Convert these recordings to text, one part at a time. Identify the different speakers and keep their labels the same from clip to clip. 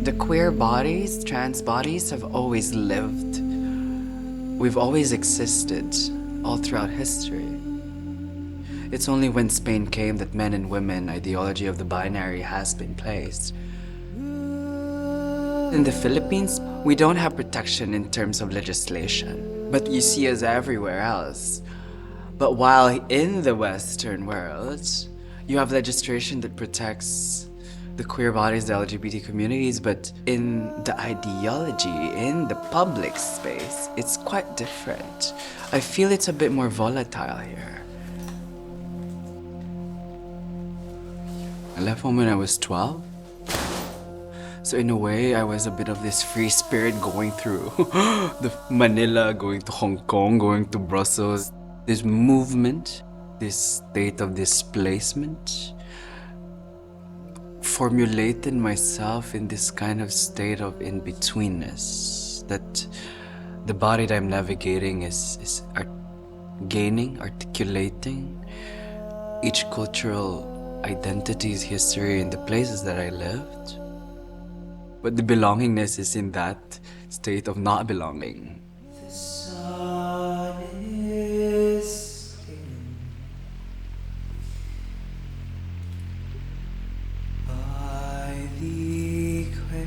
Speaker 1: The queer bodies, trans bodies have always lived. We've always existed all throughout history. It's only when Spain came that men and women ideology of the binary has been placed. In the Philippines, we don't have protection in terms of legislation, but you see us everywhere else. But while in the Western world, you have legislation that protects the queer bodies, the LGBT communities, but in the ideology, in the public space, it's quite different. I feel it's a bit more volatile here. I left home when I was 12. So in a way, I was a bit of this free spirit going through the Manila, going to Hong Kong, going to Brussels. This movement, this state of displacement, formulated myself in this kind of state of in-betweenness, that the body that I'm navigating is gaining, articulating each cultural identity's history in the places that I lived. But the belongingness is in that state of not belonging. The sun is by the equator.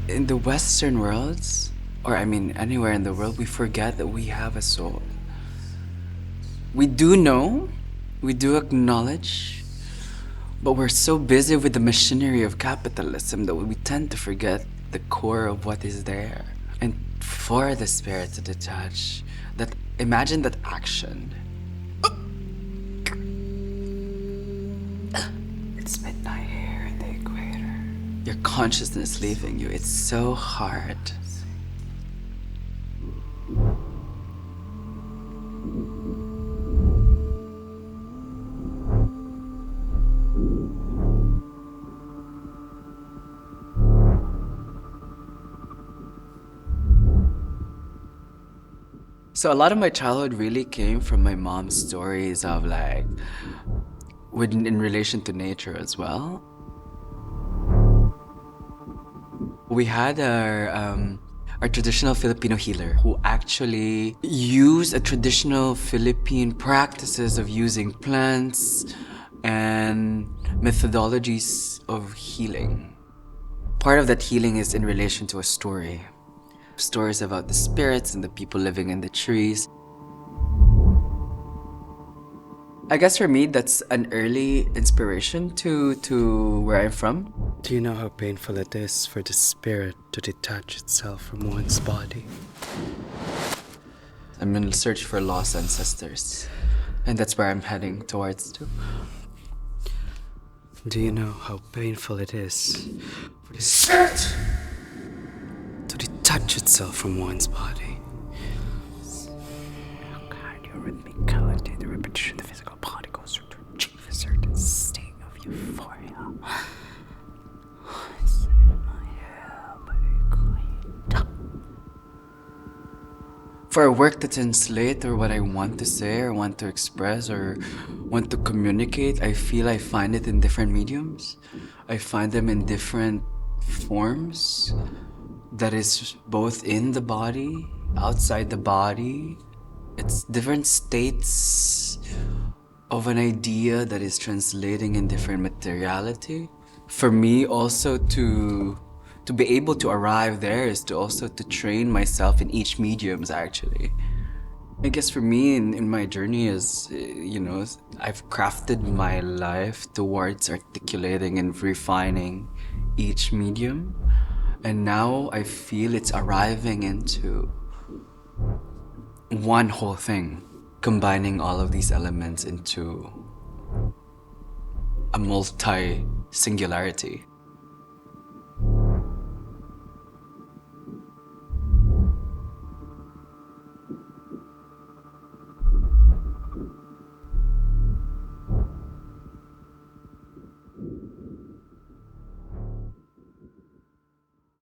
Speaker 1: In the Western worlds, or I mean anywhere in the world, we forget that we have a soul. We do know, we do acknowledge, but we're so busy with the machinery of capitalism that we tend to forget the core of what is there. And for the spirit to detach, that imagine that action. It's midnight here in the equator. Your consciousness leaving you. It's so hard. So a lot of my childhood really came from my mom's stories of like, in relation to nature as well. We had our traditional Filipino healer who actually used a traditional Philippine practices of using plants and methodologies of healing. Part of that healing is in relation to a story. Stories about the spirits and the people living in the trees. I guess for me, that's an early inspiration to where I'm from. Do you know how painful it is for the spirit to detach itself from one's body? I'm in search for lost ancestors, and that's where I'm heading towards too. Do you know how painful it is for the spirit to detach itself from one's body? Oh God, your rhythmicality, the repetition, the physical body goes through to achieve a certain state of euphoria. For a work to translate or what I want to say or want to express or want to communicate, I feel I find it in different mediums. I find them in different forms. That is both in the body, outside the body. It's different states of an idea that is translating in different materiality. For me also to be able to arrive there is to also to train myself in each mediums actually. I guess for me in my journey is, I've crafted my life towards articulating and refining each medium. And now I feel it's arriving into one whole thing, combining all of these elements into a multi-singularity.